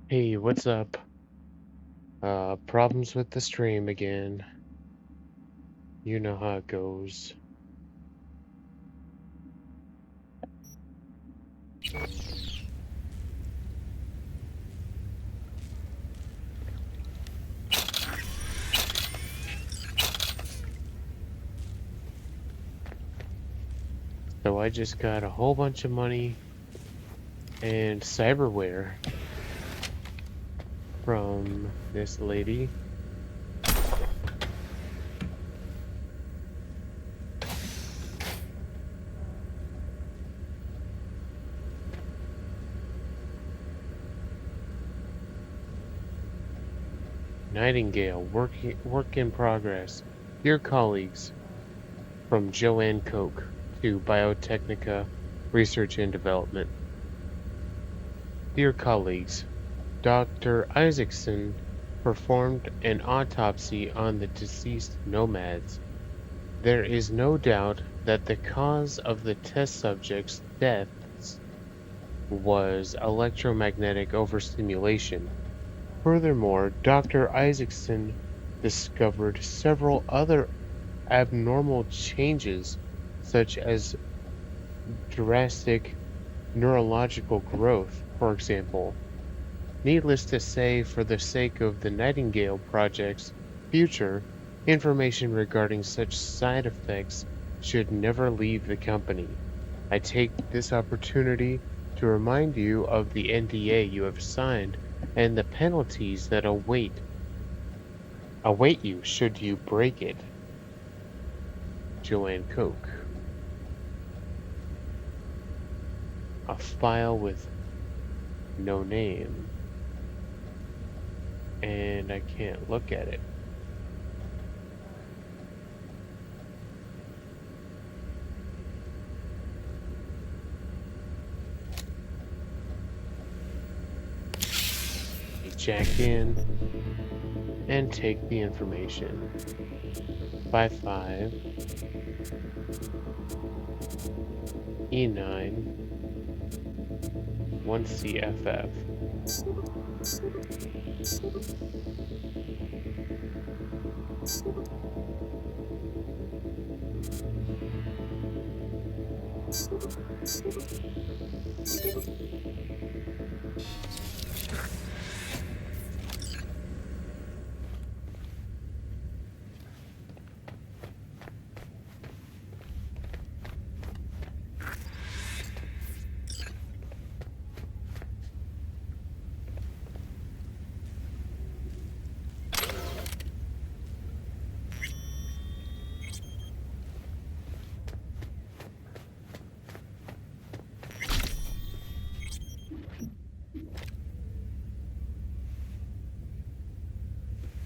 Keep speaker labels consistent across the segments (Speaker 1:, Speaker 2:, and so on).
Speaker 1: Hey, what's up? Problems with the stream again. You know how it goes. So I just got a whole bunch of money and cyberware from this lady. Nightingale, work in progress. Dear colleagues, from Joanne Koch to Biotechnica Research and Development. Dear colleagues, Dr. Isaacson performed an autopsy on the deceased nomads. There is no doubt that the cause of the test subjects' deaths was electromagnetic overstimulation. Furthermore, Dr. Isaacson discovered several other abnormal changes, such as drastic neurological growth, for example. Needless to say, for the sake of the Nightingale Project's future, information regarding such side effects should never leave the company. I take this opportunity to remind you of the NDA you have signed and the penalties that await you should you break it. Joanne Koch. A file with no name. And I can't look at it. Jack in and take the information. 55 E9 1CFF.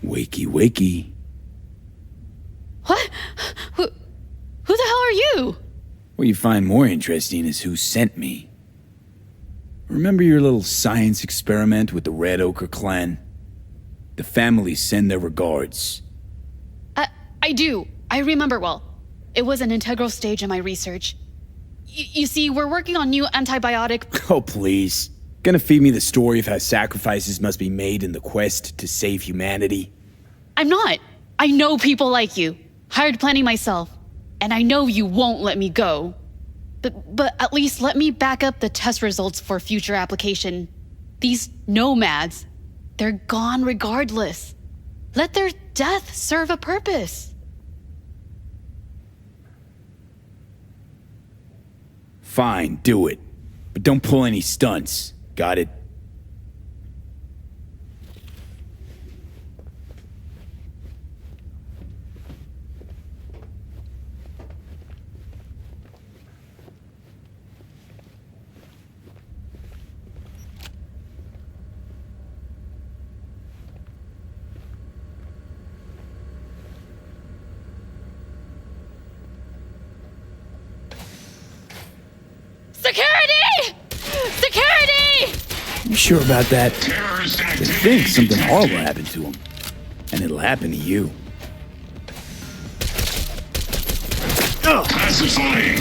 Speaker 2: Wakey, wakey.
Speaker 3: What? Who the hell are you?
Speaker 2: What you find more interesting is who sent me. Remember your little science experiment with the Red Ochre clan? The families send their regards.
Speaker 3: I do. I remember well. It was an integral stage in my research. You see, we're working on new antibiotic...
Speaker 2: Oh, please. Gonna feed me the story of how sacrifices must be made in the quest to save humanity?
Speaker 3: I'm not. I know people like you. Hired plenty myself. And I know you won't let me go. But at least let me back up the test results for future application. These nomads, they're gone regardless. Let their death serve a purpose.
Speaker 2: Fine, do it. But don't pull any stunts. Got it?
Speaker 3: Security! Security!
Speaker 2: You sure about that? I think something horrible happened to him. And it'll happen to you.
Speaker 4: Pacifying!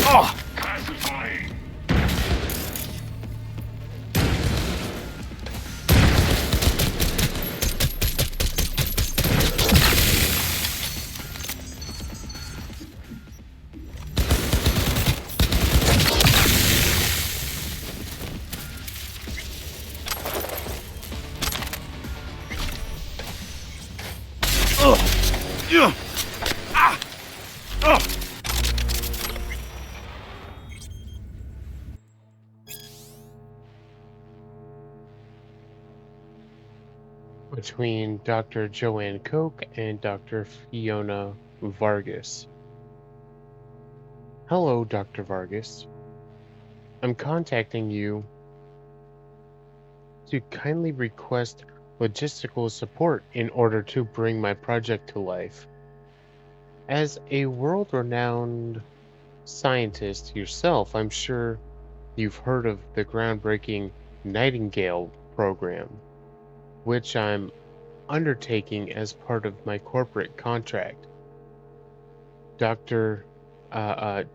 Speaker 2: Oh!
Speaker 4: Pacifying!
Speaker 1: between Dr. Joanne Koch and Dr. Fiona Vargas. Hello, Dr. Vargas. I'm contacting you to kindly request logistical support in order to bring my project to life. As a world-renowned scientist yourself, I'm sure you've heard of the groundbreaking Nightingale program, which I'm undertaking as part of my corporate contract. Doctor,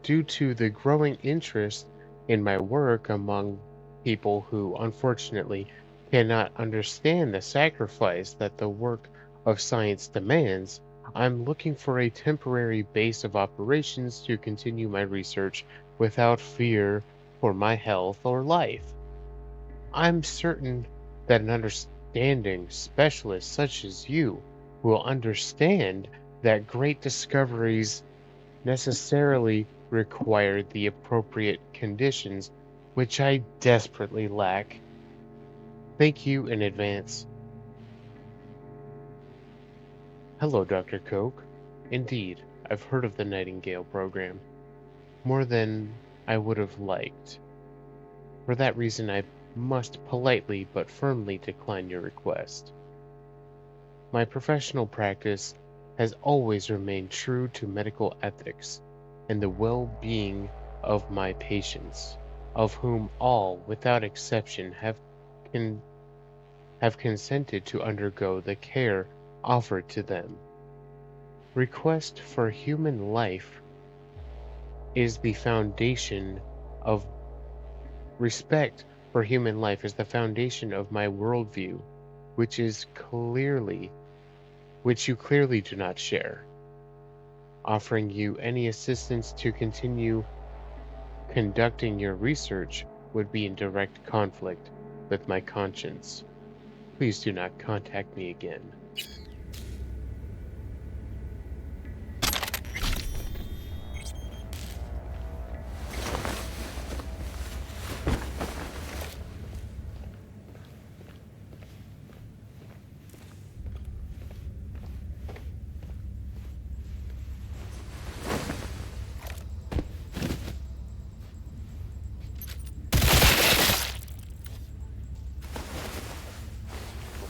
Speaker 1: due to the growing interest in my work among people who unfortunately cannot understand the sacrifice that the work of science demands, I'm looking for a temporary base of operations to continue my research without fear for my health or life. I'm certain that an understanding specialist such as you will understand that great discoveries necessarily require the appropriate conditions, which I desperately lack. Thank you in advance. Hello, Dr. Koch. Indeed, I've heard of the Nightingale program, more than I would have liked. For that reason, I must politely but firmly decline your request. My professional practice has always remained true to medical ethics and the well-being of my patients, of whom all, without exception, con- have consented to undergo the care offered to them. Request for human life is the foundation of respect for human life is the foundation of my worldview, which is clearly which you clearly do not share. Offering you any assistance to continue conducting your research would be in direct conflict with my conscience. Please do not contact me again.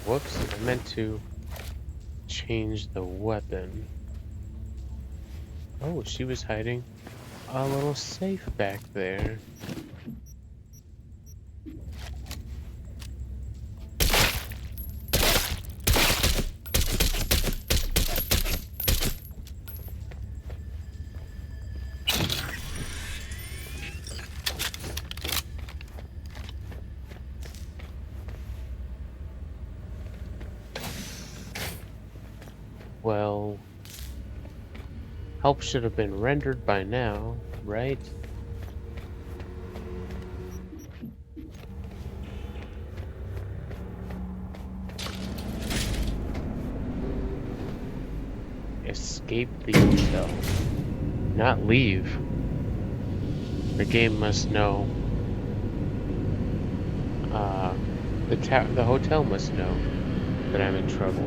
Speaker 1: Whoops, I meant to change the weapon. Oh, she was hiding a little safe back there. Well, help should have been rendered by now, right? Escape the hotel. Not leave. The game must know. Uh, the hotel must know that I'm in trouble.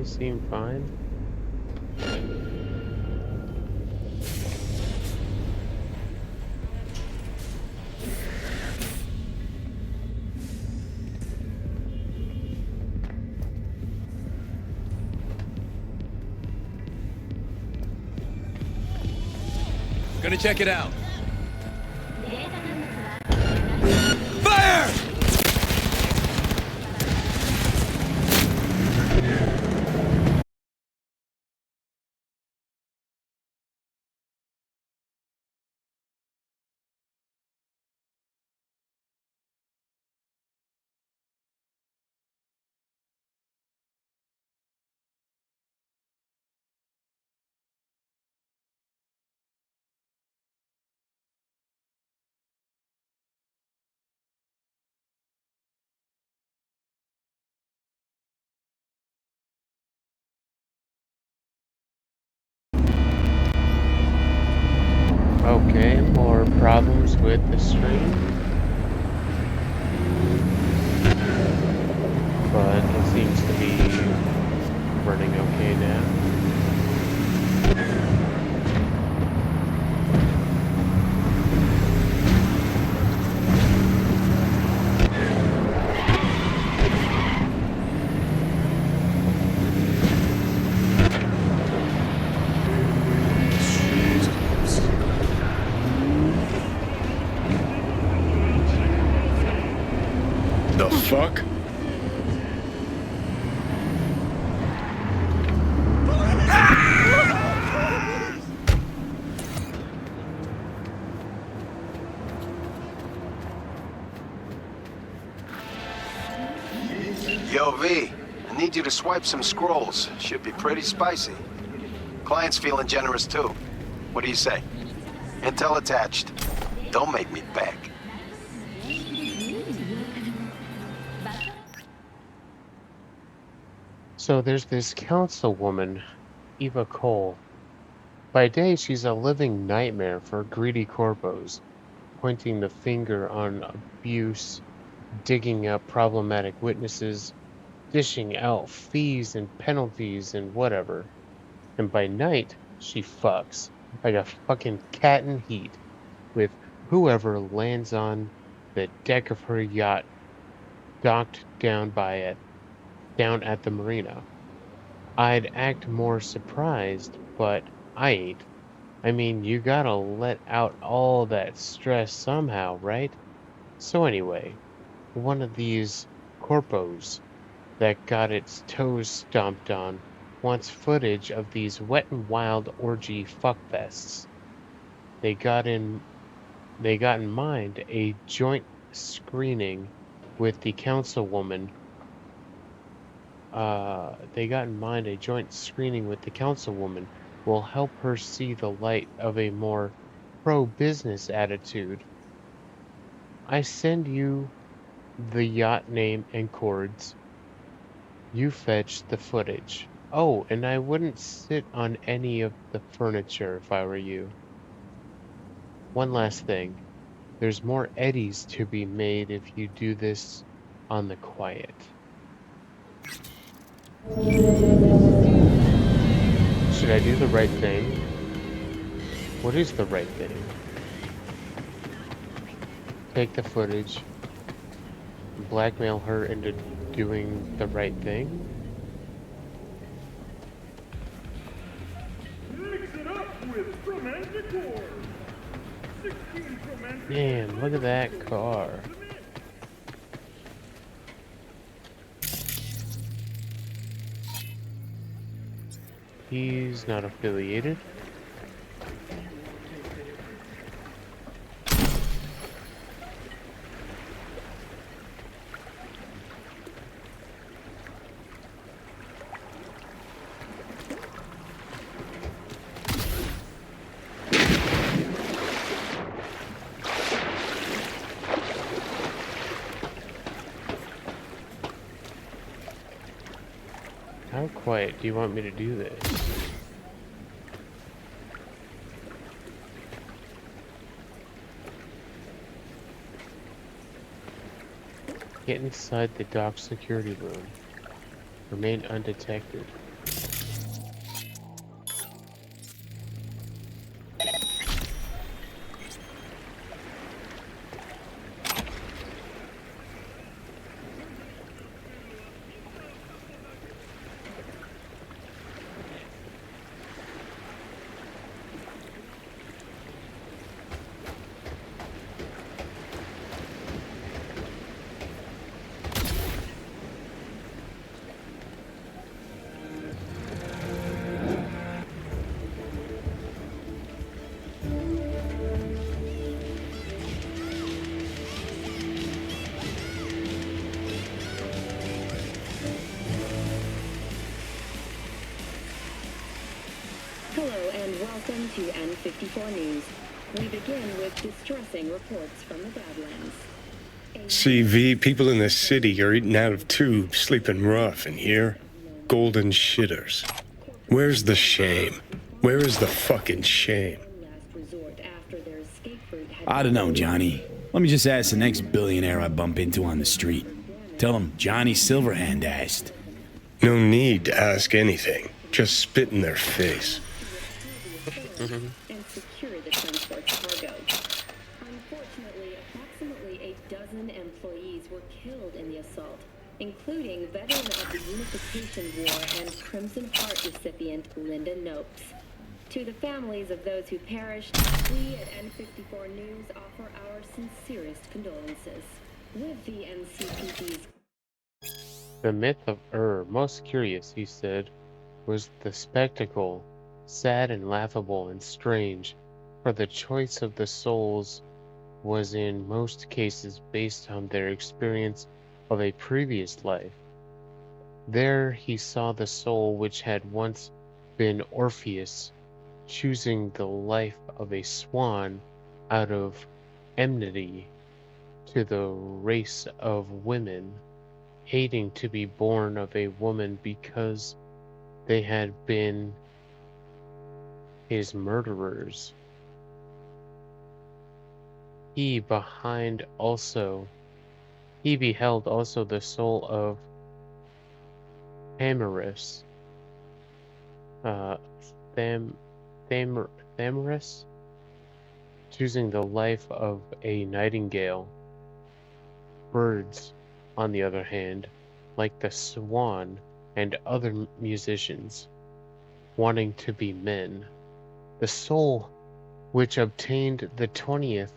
Speaker 1: They seem fine.
Speaker 2: Gonna check it out. Fire!
Speaker 1: Okay, more problems with the stream, but it seems to be running okay now.
Speaker 4: The fuck?
Speaker 5: Yo, V, I need you to swipe some scrolls. Should be pretty spicy. Client's feeling generous too. What do you say? Intel attached. Don't make me beg.
Speaker 1: So there's this councilwoman, Eva Cole. By day, she's a living nightmare for greedy corpos, pointing the finger on abuse, digging up problematic witnesses, dishing out fees and penalties and whatever. And by night, she fucks like a fucking cat in heat with whoever lands on the deck of her yacht docked down at the marina. I'd act more surprised, but I ain't. I mean, you gotta let out all that stress somehow, right? So anyway, one of these corpos that got its toes stomped on wants footage of these wet and wild orgy fuckfests. They got in mind a joint screening with the councilwoman. Will help her see the light of a more pro-business attitude. I send you the yacht name and chords. You fetch the footage. Oh, and I wouldn't sit on any of the furniture if I were you. One last thing. There's more eddies to be made if you do this on the quiet. Should I do the right thing? What is the right thing? Take the footage, blackmail her into doing the right thing?
Speaker 6: Mix it up with romantic wars. 16 romantic.
Speaker 1: Man, look at that car. He's not affiliated. How quiet do you want me to do this? Get inside the dock security room. Remain undetected.
Speaker 7: Hello and welcome to N54 News. We begin with distressing reports from the Badlands.
Speaker 4: CV, people in the city are eating out of tubes, sleeping rough, and here, golden shitters. Where's the shame? Where is the fucking shame?
Speaker 7: Last resort after the
Speaker 2: I don't know, Johnny. Let me just ask the next billionaire I bump into on the street. Tell him Johnny Silverhand asked.
Speaker 4: No need to ask anything. Just spit in their face.
Speaker 7: And secure the transport's cargo. Unfortunately, approximately a dozen employees were killed in the assault, including veteran of the Unification War and Crimson Heart recipient Linda Nopes. To the families of those who perished, we at N54 News offer our sincerest condolences. With the NCPD's...
Speaker 1: The myth of most curious, he said, was the spectacle, sad and laughable and strange, for the choice of the souls was in most cases based on their experience of a previous life. There he saw the soul which had once been Orpheus, choosing the life of a swan out of enmity to the race of women, hating to be born of a woman because they had been his murderers. He beheld also the soul of Thamyris, Thamyris, choosing the life of a nightingale. Birds, on the other hand, like the swan and other musicians, wanting to be men. The soul which obtained the 20th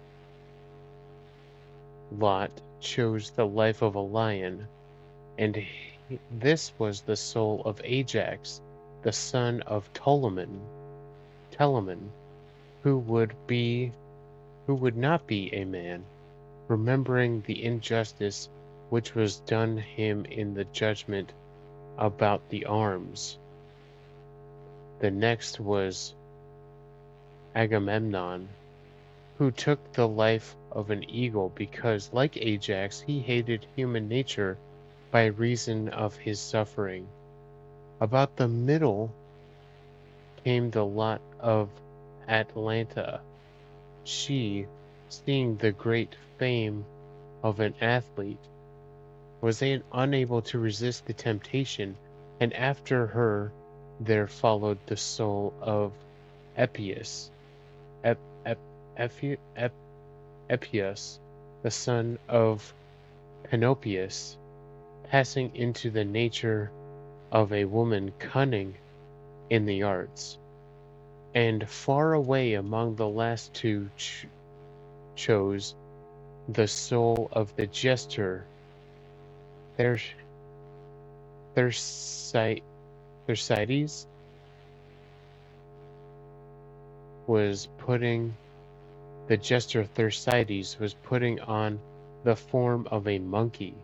Speaker 1: lot chose the life of a lion, and this was the soul of Ajax, the son of Telamon, who would not be a man, remembering the injustice which was done him in the judgment about the arms. The next was Agamemnon, who took the life of an eagle because, like Ajax, he hated human nature by reason of his suffering. About the middle came the lot of Atalanta. She, seeing the great fame of an athlete, was unable to resist the temptation, and after her there followed the soul of Epius, Epius, the son of Panopeus, passing into the nature of a woman cunning in the arts. And far away among the last two chose the soul of the jester, Thersites, the jester Thersites was putting on the form of a monkey.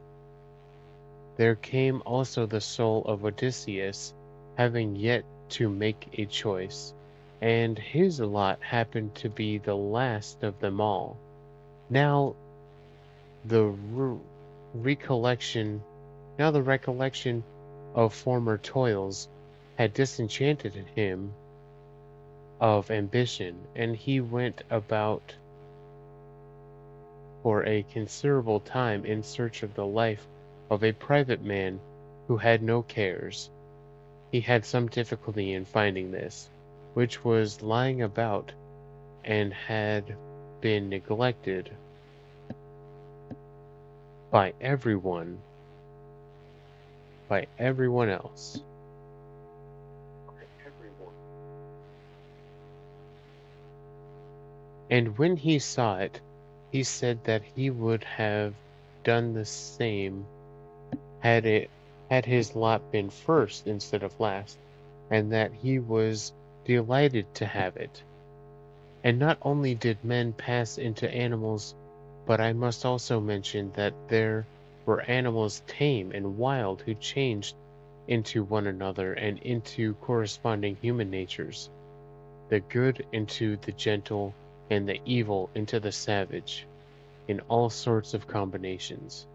Speaker 1: There came also the soul of Odysseus, having yet to make a choice, and his lot happened to be the last of them all. Now the recollection of former toils had disenchanted him of ambition, and he went about for a considerable time in search of the life of a private man who had no cares. He had some difficulty in finding this, which was lying about and had been neglected by everyone else. And when he saw it, he said that he would have done the same had his lot been first instead of last, and that he was delighted to have it. And not only did men pass into animals, but I must also mention that there were animals tame and wild who changed into one another and into corresponding human natures, the good into the gentle and the evil into the savage, in all sorts of combinations.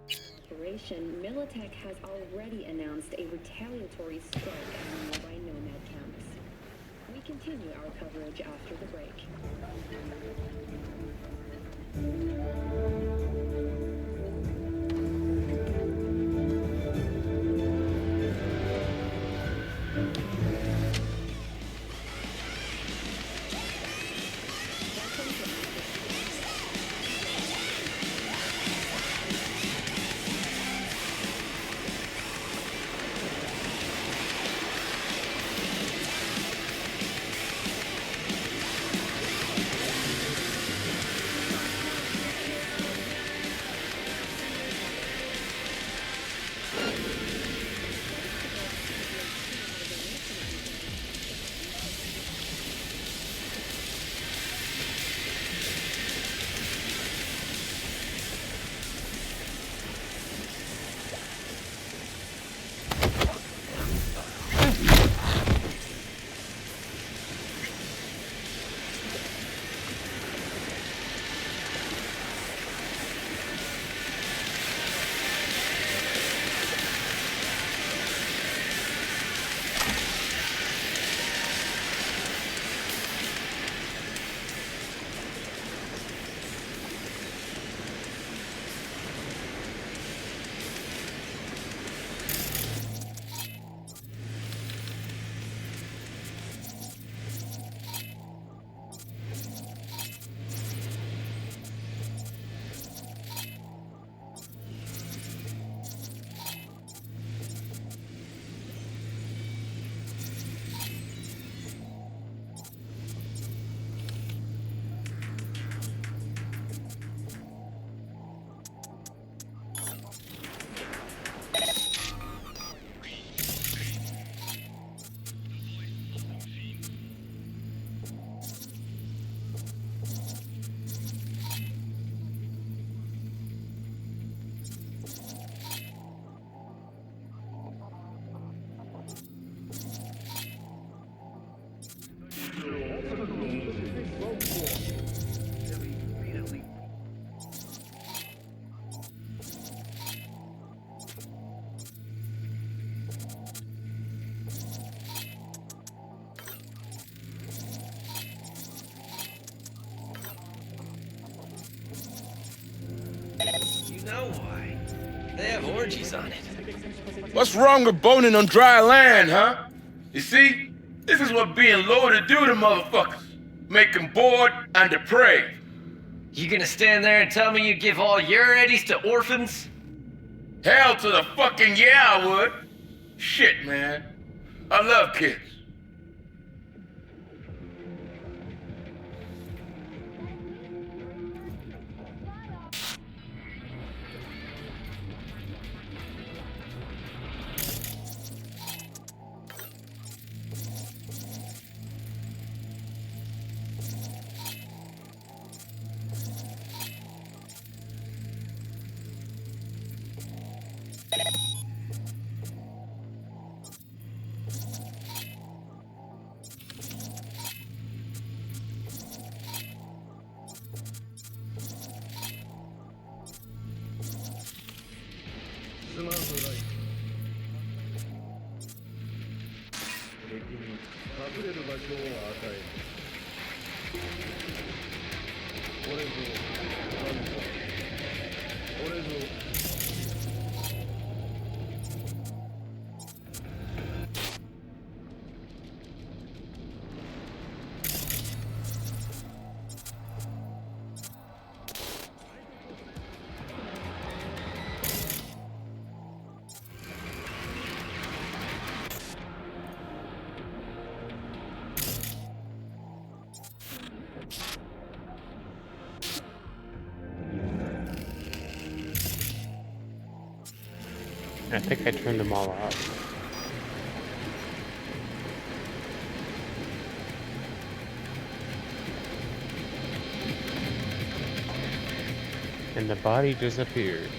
Speaker 7: Operation Militech has already announced a retaliatory strike on nearby nomad camps. We continue our coverage after the break.
Speaker 8: know why. They have orgies on it.
Speaker 9: What's wrong with boning on dry land, huh? You see, this is what being loaded do to motherfuckers. Make them bored and depraved.
Speaker 8: You gonna stand there and tell me you give all your eddies to orphans?
Speaker 9: Hell to the fucking yeah, I would. Shit, man. I love kids.
Speaker 1: I think I turned them all off. And the body disappeared.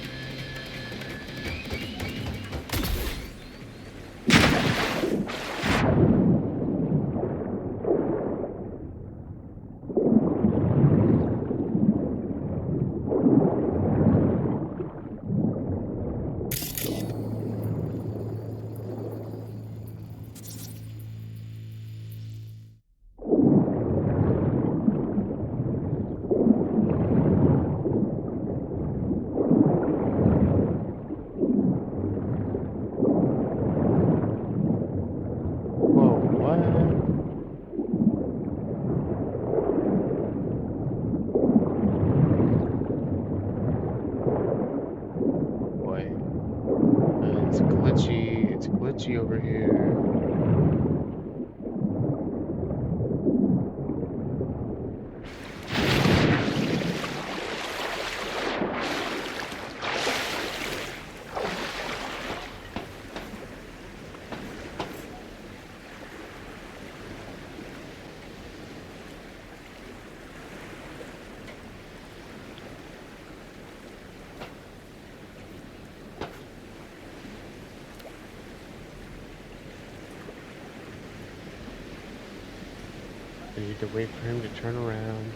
Speaker 1: I need to wait for him to turn around.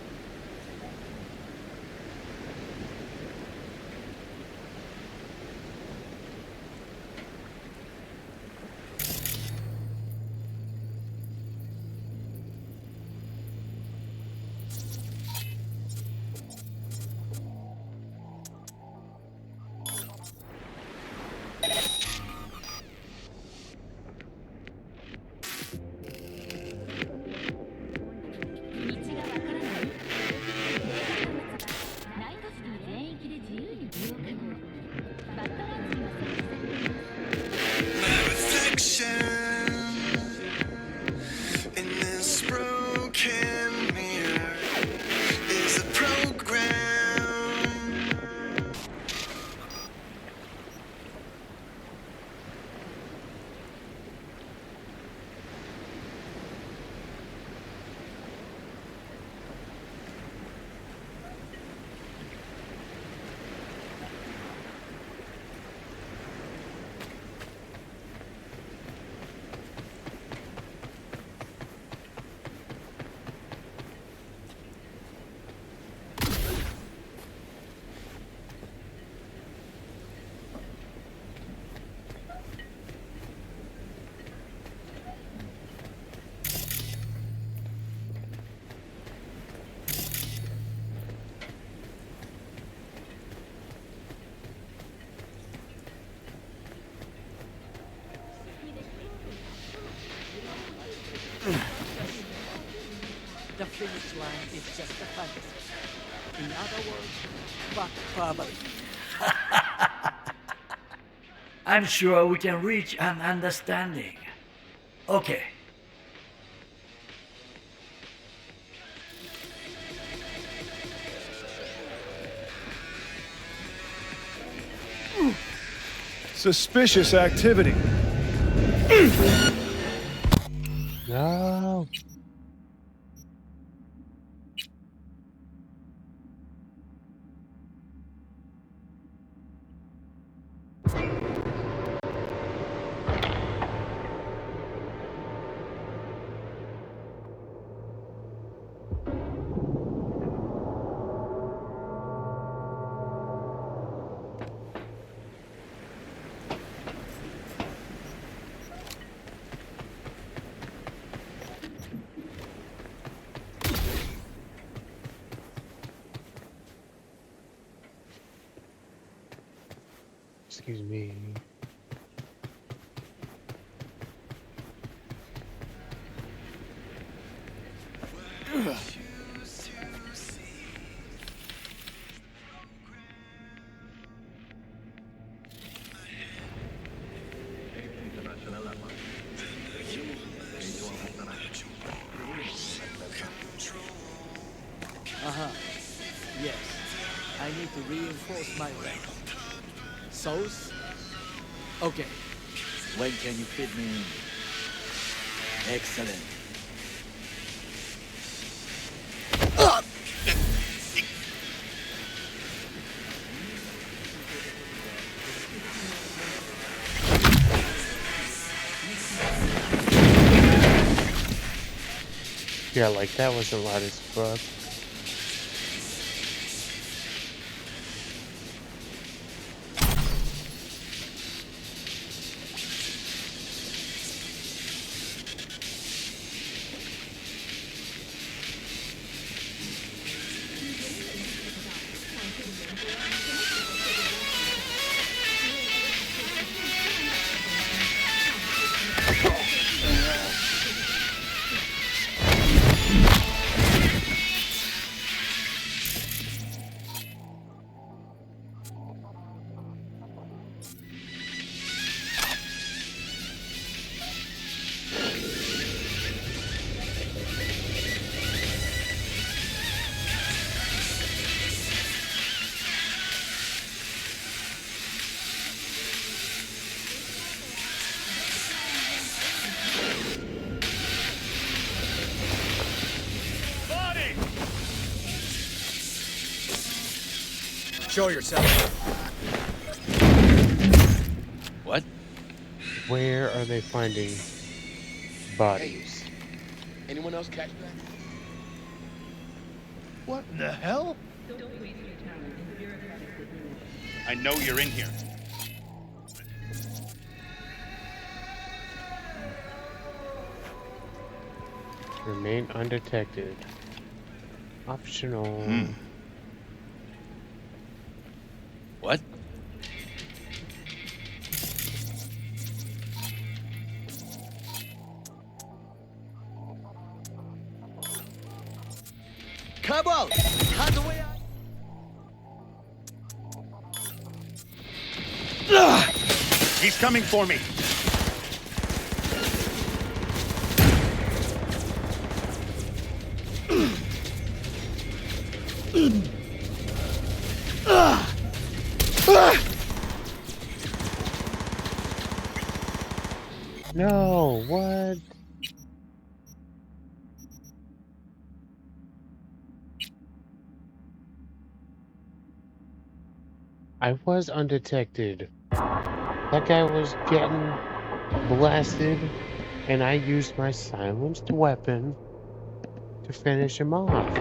Speaker 10: The finish line is just a fantasy. In other words, fuck poverty.
Speaker 8: I'm sure we can reach an understanding. Okay.
Speaker 6: Suspicious activity.
Speaker 1: No. Excuse me.
Speaker 10: Yes. I need to reinforce my rank. Sauce? Okay.
Speaker 2: When can you fit me in? Excellent.
Speaker 1: Yeah, like that was a lot as fuck.
Speaker 2: Show yourself. What?
Speaker 1: Where are they finding bodies?
Speaker 9: Anyone else catch that?
Speaker 11: What in the hell? I know you're in here.
Speaker 1: Remain undetected. Optional.
Speaker 2: What?
Speaker 11: Come on! How's the way out? He's coming for me.
Speaker 1: No, what? I was undetected. That guy was getting blasted, and I used my silenced weapon to finish him off.